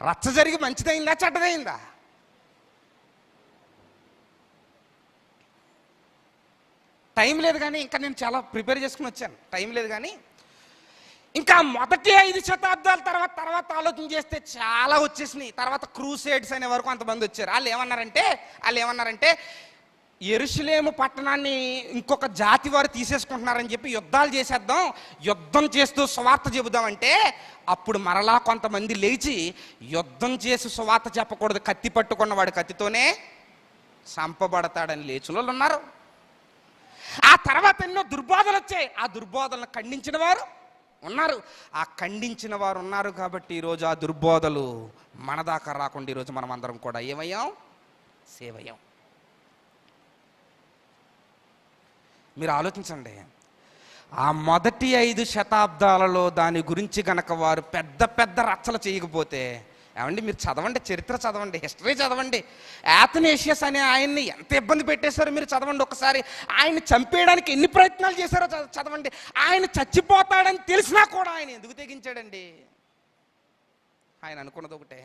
రచ్చ జరిగి మంచిదైందా చెడ్డదైందా? టైం లేదు కానీ, ఇంకా నేను చాలా ప్రిపేర్ చేసుకుని వచ్చాను, టైం లేదు కానీ ఇంకా మొదటి 5 శతాబ్దాల తర్వాత ఆలోచన చేస్తే చాలా వచ్చేసినాయి. తర్వాత క్రూసేడ్స్ అనే వరకు కొంతమంది వచ్చారు. వాళ్ళు ఏమన్నారంటే యెరూషలేము పట్టణాన్ని ఇంకొక జాతి వారు తీసేసుకుంటున్నారని చెప్పి యుద్ధాలు చేసేద్దాం, యుద్ధం చేస్తూ సువార్త చెబుదామంటే అప్పుడు మరలా కొంతమంది లేచి యుద్ధం చేసి సువార్త చెప్పకూడదు, కత్తి పట్టుకున్నవాడు కత్తితోనే చంపబడతాడని లేచిన వాళ్ళు ఉన్నారు. ఆ తర్వాత ఎన్నో దుర్బోధనలు వచ్చాయి. ఆ దుర్బోధనలు ఖండించిన వారు ఉన్నారు. ఆ ఖండించిన వారు ఉన్నారు కాబట్టి ఈరోజు ఆ దుర్బోధలు మన దాకా రాకుండా ఈరోజు మనం అందరం కూడా ఏమయ్యాం? సేవయ్యాం. మీరు ఆలోచించండి, ఆ మొదటి 5 శతాబ్దాలలో దాని గురించి గనక వారు పెద్ద పెద్ద రచ్చలు చేయకపోతే, ఏమండి మీరు చదవండి, చరిత్ర చదవండి, హిస్టరీ చదవండి. యాథనేషియస్ అనే ఆయన్ని ఎంత ఇబ్బంది పెట్టేశారో మీరు చదవండి ఒకసారి. ఆయన చంపేయడానికి ఎన్ని ప్రయత్నాలు చేశారో చదవండి. ఆయన చచ్చిపోతాడని తెలిసినా కూడా ఆయన ఎందుకు తెగించాడండి? ఆయన అనుకున్నది ఒకటే,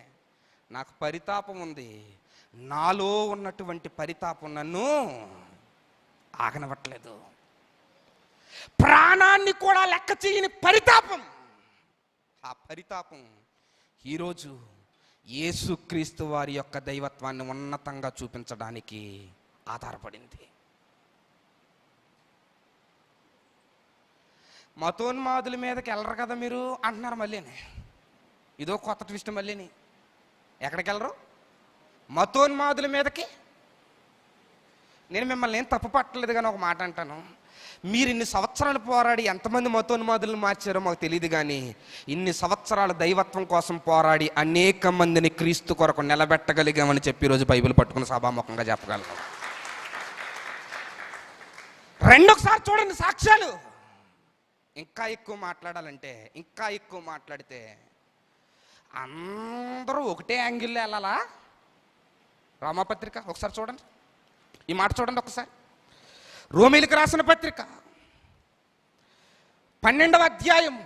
నాకు పరితాపం ఉంది, నాలో ఉన్నటువంటి పరితాపం నన్ను ఆగనవట్లేదు. ప్రాణాన్ని కూడా లెక్క చేయని పరితాపం. ఆ పరితాపం ఈరోజు యేసుక్రీస్తు వారి యొక్క దైవత్వాన్ని ఉన్నతంగా చూపించడానికి ఆధారపడింది. మతోన్మాదుల మీదకి వెళ్ళరు కదా మీరు అంటున్నారు మళ్ళీని. ఇదో కొత్త ట్విస్ట్ మళ్ళీని. ఎక్కడికి వెళ్ళరు? మతోన్మాదుల మీదకి. నేను మిమ్మల్ని ఏం తప్పు పట్టలేదు కానీ ఒక మాట అంటాను, మీరు ఇన్ని సంవత్సరాలు పోరాడి ఎంతమంది మతోన్మాదులను మార్చారో మాకు తెలియదు కానీ ఇన్ని సంవత్సరాల దైవత్వం కోసం పోరాడి అనేక మందిని క్రీస్తు కొరకు నిలబెట్టగలిగామని చెప్పి ఈరోజు బైబిల్ పట్టుకుని సభాముఖంగా చెప్పగలం. రెండొకసారి చూడండి సాక్ష్యాలు. ఇంకా ఎక్కువ మాట్లాడాలంటే, ఇంకా ఎక్కువ మాట్లాడితే అందరూ ఒకటే యాంగిల్లో వెళ్ళాలా? రోమాపత్రిక ఒకసారి చూడండి, ఈ మాట చూడండి ఒకసారి. రోమీలకు రాసిన పత్రిక 12వ అధ్యాయం,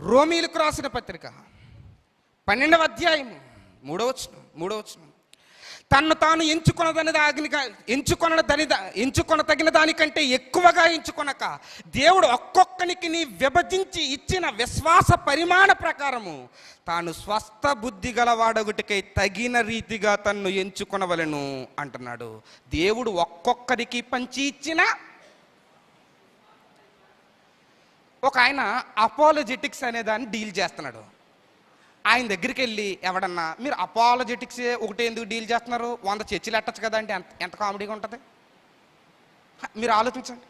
రోమీలకు రాసిన పత్రిక 12వ అధ్యాయం 3వ వచనం. తన్ను తాను ఎంచుకొన తగిన దానికంటే ఎక్కువగా ఎంచుకొనక దేవుడు ఒక్కొక్కనికి విభజించి ఇచ్చిన విశ్వాస పరిమాణ ప్రకారము తాను స్వస్థ బుద్ధి గలవాడొకటికై తగిన రీతిగా తన్ను ఎంచుకొనవలెను అంటున్నాడు. దేవుడు ఒక్కొక్కరికి పంచి ఇచ్చిన ఒక ఆయన అపాలజెటిక్స్ అనే దాన్ని డీల్ చేస్తున్నాడు. ఆయన దగ్గరికి వెళ్ళి ఎవడన్నా మీరు అపాలజెటిక్స్ ఒకటి ఎందుకు డీల్ చేస్తున్నారు, 100 చర్చిలు ఎట్టచ్చు కదా అంటే ఎంత కామెడీగా ఉంటుంది మీరు ఆలోచించండి.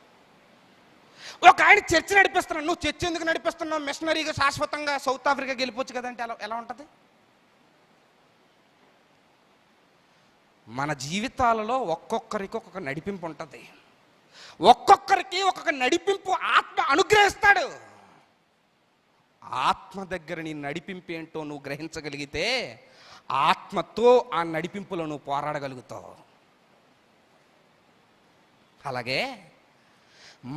ఒక ఆయన చర్చి నడిపిస్తున్నాడు, నువ్వు చర్చి ఎందుకు నడిపిస్తున్నావు, మిషనరీగా శాశ్వతంగా సౌత్ ఆఫ్రికాకి వెళ్ళిపోవచ్చు కదంటే ఎలా ఉంటుంది? మన జీవితాలలో ఒక్కొక్కరికి ఒక్కొక్క నడిపింపు ఉంటుంది. ఒక్కొక్కరికి ఒక్కొక్క నడిపింపు ఆత్మ అనుగ్రహిస్తాడు. ఆత్మ దగ్గర నీ నడిపింపు ఏంటో నువ్వు గ్రహించగలిగితే ఆత్మతో ఆ నడిపింపులో నువ్వు పోరాడగలుగుతావు. అలాగే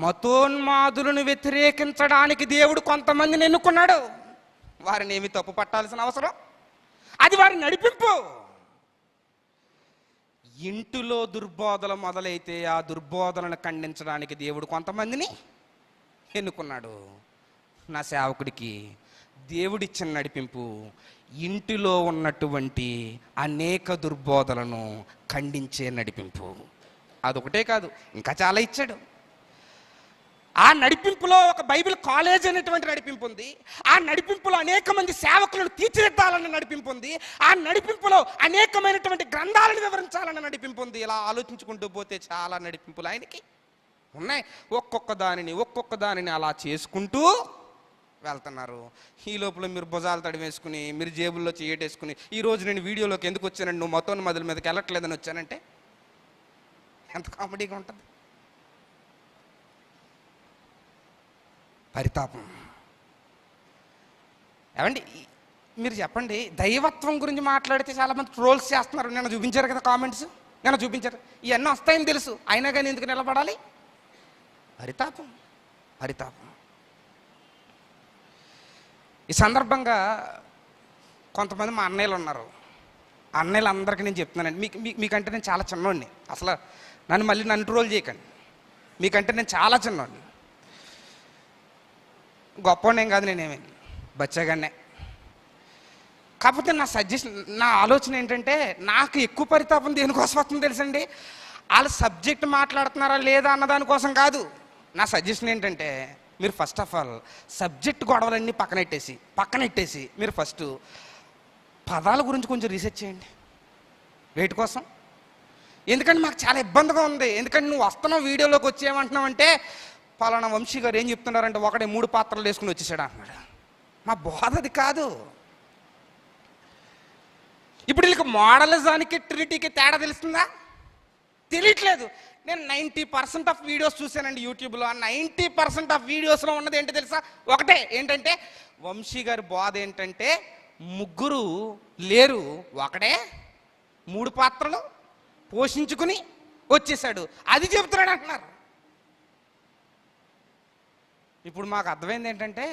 మతోన్మాదులను వ్యతిరేకించడానికి దేవుడు కొంతమందిని ఎన్నుకున్నాడు. వారిని ఏమి తప్పు పట్టాల్సిన అవసరం, అది వారి నడిపింపు. ఇంటిలో దుర్బోధలు మొదలైతే ఆ దుర్బోధలను ఖండించడానికి దేవుడు కొంతమందిని ఎన్నుకున్నాడు. నా సేవకుడికి దేవుడిచ్చిన నడిపింపు ఇంటిలో ఉన్నటువంటి అనేక దుర్బోధలను ఖండించే నడిపింపు. అదొకటే కాదు, ఇంకా చాలా ఇచ్చాడు. ఆ నడిపింపులో ఒక బైబిల్ కాలేజ్ అనేటువంటి నడిపింపు ఉంది. ఆ నడిపింపులో అనేక మంది సేవకులను తీర్చిదిద్దాలన్న నడిపింపు ఉంది. ఆ నడిపింపులో అనేకమైనటువంటి గ్రంథాలను వివరించాలన్న నడిపింపు ఉంది. ఇలా ఆలోచించుకుంటూ పోతే చాలా నడిపింపులు ఆయనకి ఉన్నాయి. ఒక్కొక్క దానిని అలా చేసుకుంటూ వెళ్తున్నారు. ఈ లోపల మీరు భుజాలు తడివేసుకుని, మీరు జేబుల్లో చేయటేసుకుని, ఈరోజు నేను వీడియోలోకి ఎందుకు వచ్చానండి, నువ్వు మతోన్మాదుల మీదకి వెళ్ళట్లేదని వచ్చానంటే ఎంత కామెడీగా ఉంటుంది. పరితాపం. ఏమండి మీరు చెప్పండి, దైవత్వం గురించి మాట్లాడితే చాలామంది ట్రోల్స్ చేస్తున్నారు. నేను చూపించారు కదా కామెంట్స్, నేను చూపించారు. ఇవన్నీ వస్తాయని తెలుసు, అయినా కానీ ఎందుకు నిలబడాలి? పరితాపం. ఈ సందర్భంగా కొంతమంది మా అన్నయ్యలు ఉన్నారు. అన్నయ్యలందరికీ నేను చెప్తున్నానండి, మీకంటే నేను చాలా చిన్నోడిని. అసలు నన్ను ట్రోల్ చేయకండి. మీకంటే నేను చాలా చిన్నోడిని, గొప్పవాడినేం కాదు, నేనేమి బచ్చగానే. కాకపోతే నా ఆలోచన ఏంటంటే, నాకు ఎక్కువ పరితాపం దేనికోసం వస్తుంది తెలుసండి? వాళ్ళు సబ్జెక్ట్ మాట్లాడుతున్నారా లేదా అన్నదానికోసం కాదు. నా సజెషన్ ఏంటంటే, మీరు ఫస్ట్ ఆఫ్ ఆల్ సబ్జెక్ట్ గొడవలన్నీ పక్కనెట్టేసి మీరు ఫస్ట్ పదాల గురించి కొంచెం రీసెర్చ్ చేయండి. వేటి కోసం? ఎందుకంటే మాకు చాలా ఇబ్బందిగా ఉంది. ఎందుకంటే నువ్వు వస్తున్నావు, వీడియోలోకి వచ్చేయమంటున్నావు అంటే, పలానా వంశీ గారు ఏం చెప్తున్నారంటే, ఒకడే 3 పాత్రలు వేసుకుని వచ్చేసాడు అంటున్నాడు. మా బోధ అది కాదు. ఇప్పుడు వీళ్ళకి మోడలిజానికి ట్రినిటీకి తేడా తెలుస్తుందా? తెలియట్లేదు. నేను 90% ఆఫ్ వీడియోస్ చూశానండి యూట్యూబ్లో. ఆ 90% ఆఫ్ వీడియోస్లో ఉన్నది ఏంటో తెలుసా? ఒకటే, ఏంటంటే వంశీ గారి బోధ ఏంటంటే, ముగ్గురు లేరు, ఒకడే 3 పాత్రలు పోషించుకుని వచ్చేసాడు, అది చెబుతున్నాడు అంటున్నారు. ఇప్పుడు మాకు అర్థమైంది ఏంటంటే,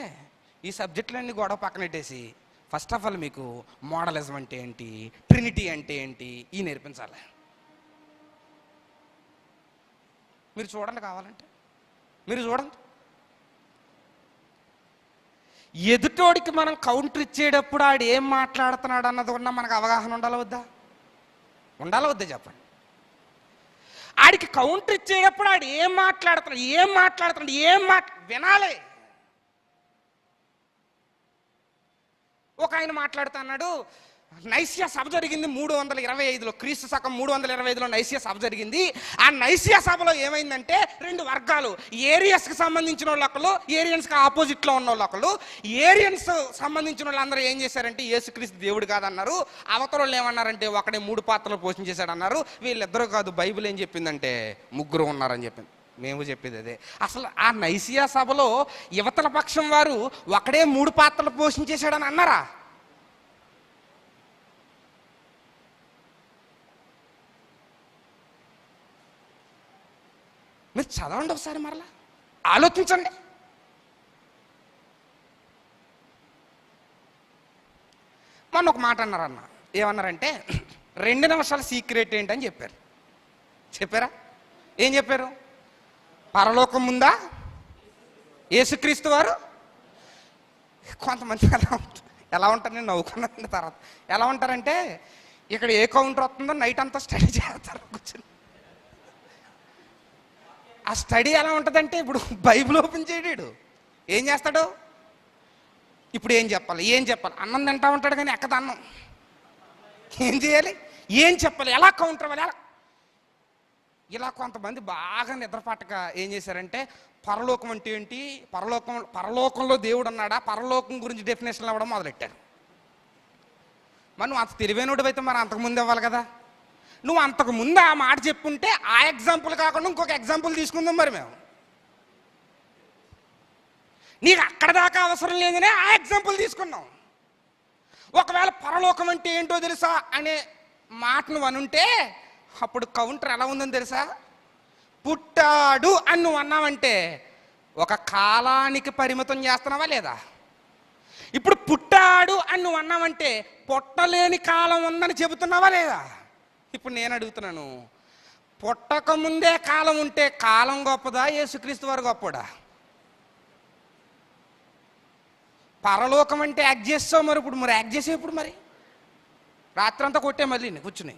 ఈ సబ్జెక్టులన్నీ గొడవ పక్కనెట్టేసి ఫస్ట్ ఆఫ్ ఆల్ మీకు మోడలిజం అంటే ఏంటి, ట్రినిటీ అంటే ఏంటి, ఈ నేర్పించాలి. మీరు చూడండి, కావాలంటే మీరు చూడండి. ఎదుటోడికి మనం కౌంటర్ ఇచ్చేటప్పుడు ఆడు ఏం మాట్లాడుతున్నాడు అన్నది కూడా మనకు అవగాహన ఉండాలా వద్దా చెప్పండి. ఆడికి కౌంటర్ ఇచ్చేటప్పుడు ఆడు ఏం మాట్లాడుతున్నాడు వినాలి. ఒక ఆయన మాట్లాడుతున్నాడు, నైసియా సభ జరిగింది 325లో, క్రీస్తు శకం 325లో నైసియా సభ జరిగింది. ఆ నైసియా సభలో ఏమైందంటే 2 వర్గాలు, ఏరియన్స్కి సంబంధించిన వాళ్ళు ఒకళ్ళు, ఏరియన్స్కి ఆపోజిట్లో ఉన్న వాళ్ళు ఒకళ్ళు. ఏరియన్స్ సంబంధించిన వాళ్ళందరూ ఏం చేశారంటే, యేసుక్రీస్తు దేవుడు కాదన్నారు. అవతల వాళ్ళు ఏమన్నారంటే, ఒకడే 3 పాత్రలు పోషించేశాడు అన్నారు. వీళ్ళిద్దరూ కాదు, బైబిల్ ఏం చెప్పిందంటే 3 ఉన్నారని చెప్పింది. మేము చెప్పేది అదే. అసలు ఆ నైసియా సభలో యువతల పక్షం వారు ఒకడే 3 పాత్రలు పోషించేశాడని అన్నారా? మీరు చదవండి ఒకసారి, మరలా ఆలోచించండి. మొన్న ఒక మాట అన్నారన్న, ఏమన్నారంటే 2 నిమిషాల సీక్రెట్ ఏంటని చెప్పారా? ఏం చెప్పారు? పరలోకం ఉందా, యేసుక్రీస్తు వారు. కొంతమంది ఎలా ఉంటారు, నేను నవ్వుకున్నాను తర్వాత. ఎలా ఉంటారంటే, ఇక్కడ ఏ కౌంటర్ వస్తుందో నైట్ అంతా స్టడీ చేస్తారు కూర్చొని. ఆ స్టడీ ఎలా ఉంటుందంటే, ఇప్పుడు బైబిల్ ఓపెన్ చేయడాడు, ఏం చేస్తాడు, ఇప్పుడు ఏం చెప్పాలి అన్నం తింటా ఉంటాడు కానీ ఎక్కద అన్నం. ఏం చేయాలి, ఏం చెప్పాలి, ఎలా కౌంటర్ అవ్వాలి, ఇలా కొంతమంది బాగా నిద్రపట్టక ఏం చేశారంటే, పరలోకం అంటే ఏంటి, పరలోకంలో దేవుడు అన్నాడా, పరలోకం గురించి డెఫినేషన్లు అవ్వడం మొదలెట్టారు. మనం అంత తెలివైనోడు అయితే మరి అంతకుముందు ఇవ్వాలి కదా. నువ్వు అంతకు ముందు ఆ మాట చెప్పుంటే ఆ ఎగ్జాంపుల్ కాకుండా ఇంకొక ఎగ్జాంపుల్ తీసుకుందాం మరి మేము. నీకు అక్కడ దాకా అవసరం లేదనే ఆ ఎగ్జాంపుల్ తీసుకున్నాం. ఒకవేళ పరలోకం అంటే ఏంటో తెలుసా అనే మాట నువ్వు అనుంటే అప్పుడు కౌంటర్ ఎలా ఉందని తెలుసా? పుట్టాడు అని నువ్వు అన్నావంటే ఒక కాలానికి పరిమితం చేస్తున్నావా లేదా? ఇప్పుడు పుట్టాడు అని నువ్వు అన్నావంటే పుట్టలేని కాలం ఉందని చెబుతున్నావా లేదా? ఇప్పుడు నేను అడుగుతున్నాను, పుట్టక ముందే కాలం ఉంటే కాలం గొప్పదా, యేసుక్రీస్తు వారు గొప్పడా? పరలోకం అంటే యాక్ట్ చేస్తావు, మరి ఇప్పుడు మరి యాక్ట్ చేసే ఇప్పుడు మరి రాత్రంతా కొట్టే మళ్ళీ కూర్చుని.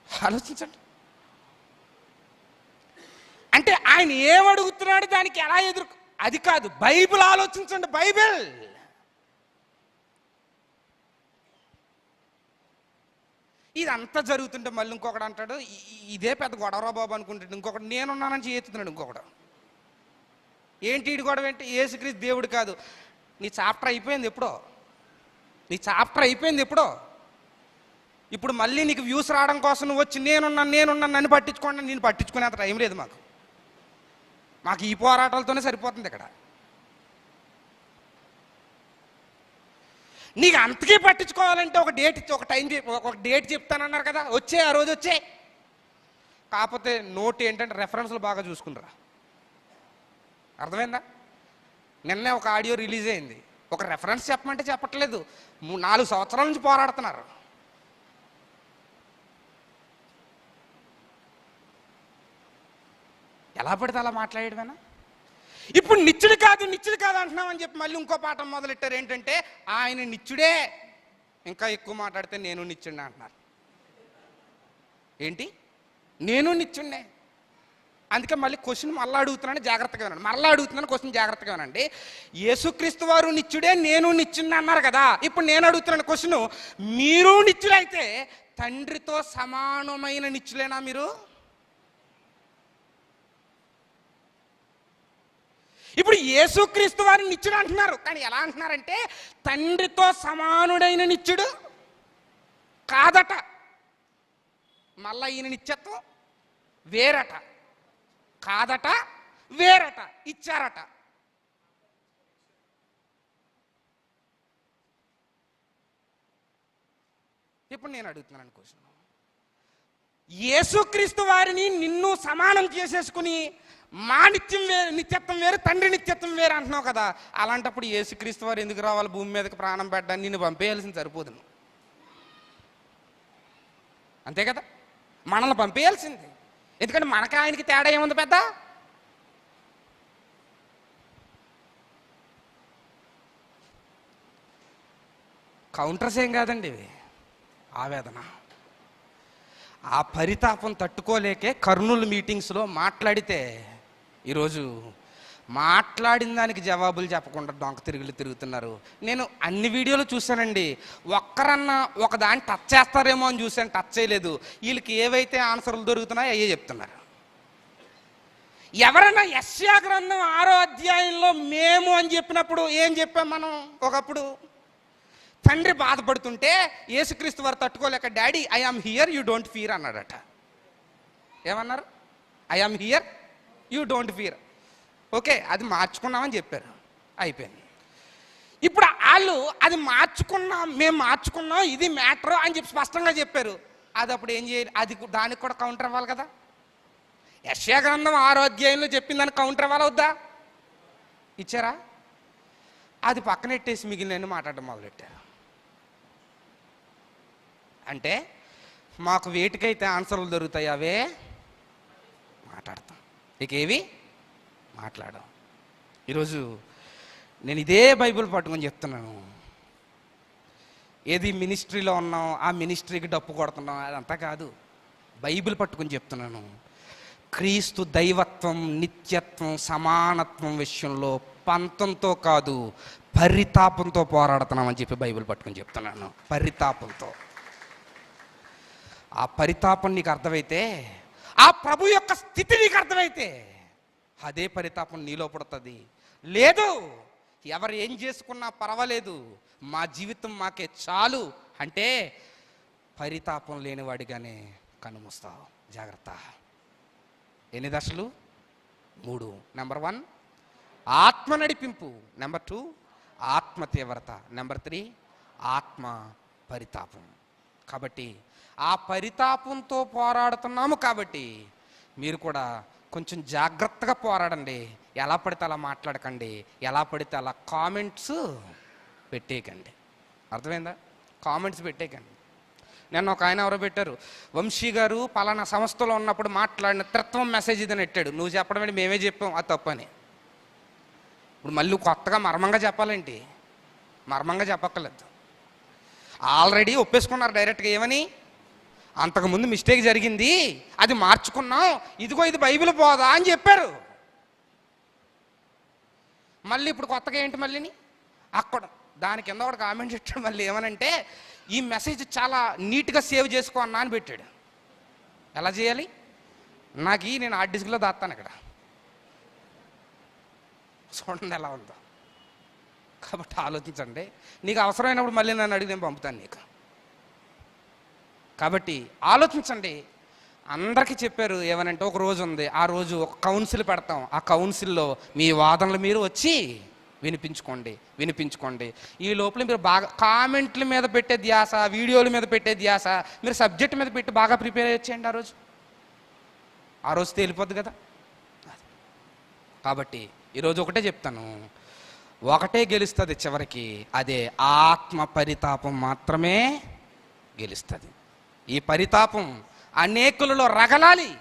ఆలోచించండి. అంటే ఆయన ఏమడుగుతున్నాడు, దానికి ఎలా ఎదురు, అది కాదు, బైబిల్ ఆలోచించండి. బైబిల్ ఇదంతా జరుగుతుంటే మళ్ళీ ఇంకొకడు అంటాడు ఇదే పెద్ద గొడవరా బాబు అనుకుంటాడు. ఇంకొకటి నేనున్నానని చేస్తున్నాడు. ఇంకొకడు ఏంటి ఇటు గొడవ ఏంటి? యేసుక్రీస్తు దేవుడు కాదు. నీ చాప్టర్ అయిపోయింది ఎప్పుడో. నీ చాప్టర్ అయిపోయింది ఎప్పుడో. ఇప్పుడు మళ్ళీ నీకు వ్యూస్ రావడం కోసం నువ్వు వచ్చి నేనున్నాను నన్ను పట్టించుకోండి. నేను పట్టించుకునేంత టైం లేదు మాకు ఈ పోరాటాలతోనే సరిపోతుంది ఇక్కడ. నీకు అంతకీ పట్టించుకోవాలంటే ఒక డేట్ చెప్తానన్నారు కదా, వచ్చే ఆ రోజు వచ్చే. కాకపోతే నోట్ ఏంటంటే రెఫరెన్స్లు బాగా చూసుకునిరా. అర్థమైందా? నిన్నే ఒక ఆడియో రిలీజ్ అయింది. ఒక రెఫరెన్స్ చెప్పమంటే చెప్పట్లేదు. 4 సంవత్సరాల నుంచి పోరాడుతున్నారు. ఎలా పడితే అలా మాట్లాడేమేనా? ఇప్పుడు నిత్యుడు కాదు అంటున్నామని చెప్పి మళ్ళీ ఇంకో పాఠం మొదలెట్టారు. ఏంటంటే ఆయన నిత్యుడే, ఇంకా ఎక్కువ మాట్లాడితే నేను నిత్యుడినే అంటున్నారు. ఏంటి నేను నిత్యుడినే? అందుకే మళ్ళీ క్వశ్చన్ మళ్ళీ అడుగుతున్నాను, జాగ్రత్తగా వినండి. క్వశ్చన్ జాగ్రత్తగా వినండి. యేసుక్రీస్తు వారు నిత్యుడే, నేను నిత్యుడిని అన్నారు కదా. ఇప్పుడు నేను అడుగుతున్నాను క్వశ్చన్, మీరు నిత్యులైతే తండ్రితో సమానమైన నిత్యులేనా మీరు? ఇప్పుడు యేసుక్రీస్తు వారిని నిత్యుడు అంటున్నారు, కానీ ఎలా అంటున్నారంటే తండ్రితో సమానుడైన నిత్యుడు కాదట. మళ్ళా ఈయన నిత్యత్వం వేరట, కాదట, వేరట, ఇచ్చారట. ఇప్పుడు నేను అడుగుతున్నాను క్వశ్చన్, యేసుక్రీస్తు వారిని నిన్ను సమానం చేసేసుకుని మా నిత్యత్వం వేరు, తండ్రి నిత్యత్వం వేరు అంటున్నావు కదా. అలాంటప్పుడు యేసుక్రీస్తు వారు ఎందుకు రావాలి భూమి మీదకి ప్రాణం పెట్టడానికి? నిన్ను పంపేయాల్సింది సరిపోదు, అంతే కదా? మనల్ని పంపేయాల్సింది. ఎందుకంటే మనకి ఆయనకి తేడా ఏముంది పెద్ద? కౌంటర్స్ ఏం కాదండి ఇవి. ఆవేదన, ఆ పరితాపం తట్టుకోలేకే కర్నూలు మీటింగ్స్లో మాట్లాడితే ఈరోజు మాట్లాడిన దానికి జవాబులు చెప్పకుండా డొంక తిరుగుతున్నారు. నేను అన్ని వీడియోలు చూశానండి. ఒక్కరన్నా ఒకదాన్ని టచ్ చేస్తారేమో అని చూశాను, టచ్ చేయలేదు. వీళ్ళకి ఏవైతే ఆన్సర్లు దొరుకుతున్నాయో అయ్యే చెప్తున్నారు. ఎవరైనా యెషయా గ్రంథం 6వ అధ్యాయంలో మేము అని చెప్పినప్పుడు ఏం చెప్పాం మనం? ఒకప్పుడు తండ్రి బాధపడుతుంటే యేసుక్రీస్తు వారు తట్టుకోలేక daddy I am here you don't fear అన్నాడట. ఏమన్నారు? I am here you don't fear. Okay, అది మార్చుకున్నామని చెప్పారు, అయిపోయింది. ఇప్పుడు వాళ్ళు అది మేము మార్చుకున్నాం, ఇది మ్యాటర్ అని చెప్పి స్పష్టంగా చెప్పారు. అది అప్పుడు ఏం చేయాలి? అది దానికి కూడా కౌంటర్ ఇవ్వాలి కదా. యెషయా గ్రంథం 6వ అధ్యాయంలో చెప్పిన దానికి కౌంటర్ ఇవ్వాలి వద్దా? ఇచ్చారా? అది పక్కనెట్టేసి మిగిలిన మాట్లాడడం మొదలెట్టారు. అంటే మాకు వేటికైతే ఆన్సర్లు దొరుకుతాయి అవే మాట్లాడతాం, ఇకేవి మాట్లాడడం. ఈరోజు నేను ఇదే బైబిల్ పట్టుకొని చెప్తున్నాను. ఏది మినిస్ట్రీలో ఉన్నాం, ఆ మినిస్ట్రీకి డప్పు కొడుతున్నాం, అదంతా కాదు. బైబిల్ పట్టుకొని చెప్తున్నాను. క్రీస్తు దైవత్వం, నిత్యత్వం, సమానత్వం విషయంలో పంతంతో కాదు పరితాపంతో పోరాడుతున్నామని చెప్పి బైబిల్ పట్టుకొని చెప్తున్నాను. పరితాపంతో. ఆ పరితాపం నీకు అర్థమైతే, ఆ ప్రభు యొక్క స్థితి నీకు అర్థమైతే అదే పరితాపం నీలో పుడుతుంది. లేదు, ఎవరు ఏం చేసుకున్నా పర్వాలేదు, మా జీవితం మాకే చాలు అంటే పరితాపం లేనివాడిగానే కనుమూస్తావు. జాగ్రత్త. ఎన్ని దశలు? 3. నెంబర్ 1 ఆత్మ నడిపింపు, నెంబర్ 2 ఆత్మ తీవ్రత, నెంబర్ 3 ఆత్మ పరితాపం. కాబట్టి ఆ పరితాపంతో పోరాడుతున్నాము కాబట్టి మీరు కూడా కొంచెం జాగ్రత్తగా పోరాడండి. ఎలా పడితే అలా మాట్లాడకండి, ఎలా పడితే అలా కామెంట్స్ పెట్టేయకండి. అర్థమైందా? కామెంట్స్ పెట్టేయకండి. నేను ఒక ఆయన ఎవరో పెట్టారు, వంశీ గారు పలానా సంస్థలో ఉన్నప్పుడు మాట్లాడిన త్రిత్వం మెసేజ్ ఇదని పెట్టాడు. నువ్వు చెప్పడం ఏంటి, మేమే చెప్పాం అది తప్పని. ఇప్పుడు మళ్ళీ కొత్తగా మర్మంగా చెప్పాలేంటి? మర్మంగా చెప్పక్కర్లేదు. ఆల్రెడీ ఒప్పేసుకున్నారు డైరెక్ట్గా. ఏమని? అంతకుముందు మిస్టేక్ జరిగింది, అది మార్చుకున్నాం, ఇదిగో ఇది బైబిల్ పోదా అని చెప్పారు. మళ్ళీ ఇప్పుడు కొత్తగా ఏంటి మళ్ళీని? అక్కడ దాని కింద ఒకటి కామెంట్ పెట్టాడు మళ్ళీ. ఏమనంటే, ఈ మెసేజ్ చాలా నీట్గా సేవ్ చేసుకో అన్నా అని పెట్టాడు. ఎలా చేయాలి? నేను హార్డ్ డిస్క్లో దాస్తాను ఇక్కడ. చూడండి ఎలా ఉందో. కాబట్టి ఆలోచించండి. నీకు అవసరమైనప్పుడు మళ్ళీ నన్ను అడిగి నేను పంపుతాను నీకు. కాబట్టి ఆలోచించండి. అందరికీ చెప్పారు ఏమనంటే, ఒక రోజు ఉంది, ఆ రోజు ఒక కౌన్సిల్ పెడతాం, ఆ కౌన్సిల్లో మీ వాదనలు మీరు వచ్చి వినిపించుకోండి. ఈ లోపల మీరు బాగా కామెంట్ల మీద పెట్టే ధ్యాస, వీడియోల మీద పెట్టే ధ్యాస, మీరు సబ్జెక్ట్ మీద పెట్టి బాగా ప్రిపేర్ అయ్యేయండి. ఆ రోజు తేలిపోద్ది కదా. కాబట్టి ఈరోజు ఒకటే చెప్తాను, ఒకటే గెలుస్తుంది చివరికి, అదే ఆత్మ పరితాపం మాత్రమే గెలుస్తుంది. ఈ పరితాపం అనేకులలో రగలాలి.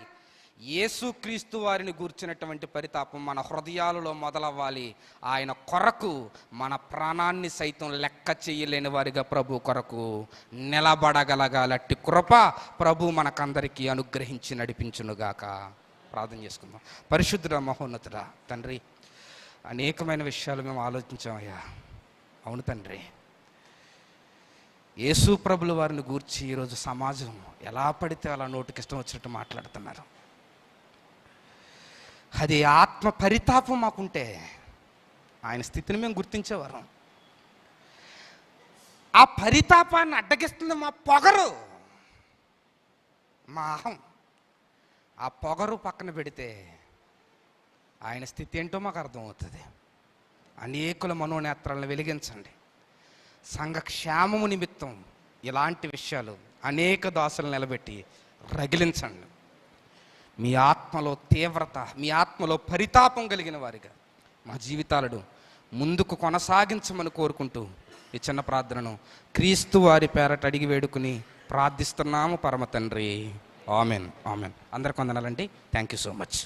యేసుక్రీస్తు వారిని గూర్చినటువంటి పరితాపం మన హృదయాలలో మొదలవ్వాలి. ఆయన కొరకు మన ప్రాణాన్ని సైతం లెక్క చేయలేని వారిగా ప్రభు కొరకు నిలబడగలగాలట్టి కృప ప్రభు మనకందరికీ అనుగ్రహించి నడిపించునుగాక. ప్రార్థన చేసుకుందాం. పరిశుద్ధుడ మహోన్నతుడా తండ్రి, అనేకమైన విషయాలు మేము ఆలోచించామయ్యా. అవును తండ్రి, యేసు ప్రభుల వారిని గూర్చి ఈరోజు సమాజం ఎలా పడితే అలా నోటికి ఇష్టం వచ్చినట్టు మాట్లాడుతున్నారు. అది ఆత్మ పరితాపం మాకుంటే ఆయన స్థితిని మేము గుర్తించేవారు. ఆ పరితాపాన్ని అడ్డగిస్తుంది మా పొగరు, మా అహం. ఆ పొగరు పక్కన పెడితే ఆయన స్థితి ఏంటో మాకు అర్థమవుతుంది. అనేకుల మనోనేత్రాలను వెలిగించండి. సంఘ క్షేమము నిమిత్తం ఇలాంటి విషయాలు అనేక దాసులు నిలబెట్టి రగిలించండి. మీ ఆత్మలో తీవ్రత, మీ ఆత్మలో పరితాపం కలిగిన వారిగా మా జీవితాలను ముందుకు కొనసాగించమని కోరుకుంటూ ఈ చిన్న ప్రార్థనను క్రీస్తు వారి పేరట అడిగి వేడుకుని ప్రార్థిస్తున్నాము పరమ తండ్రి. ఆమెన్. ఆమెన్. అందరికి వందనాలండి. Thank you so much.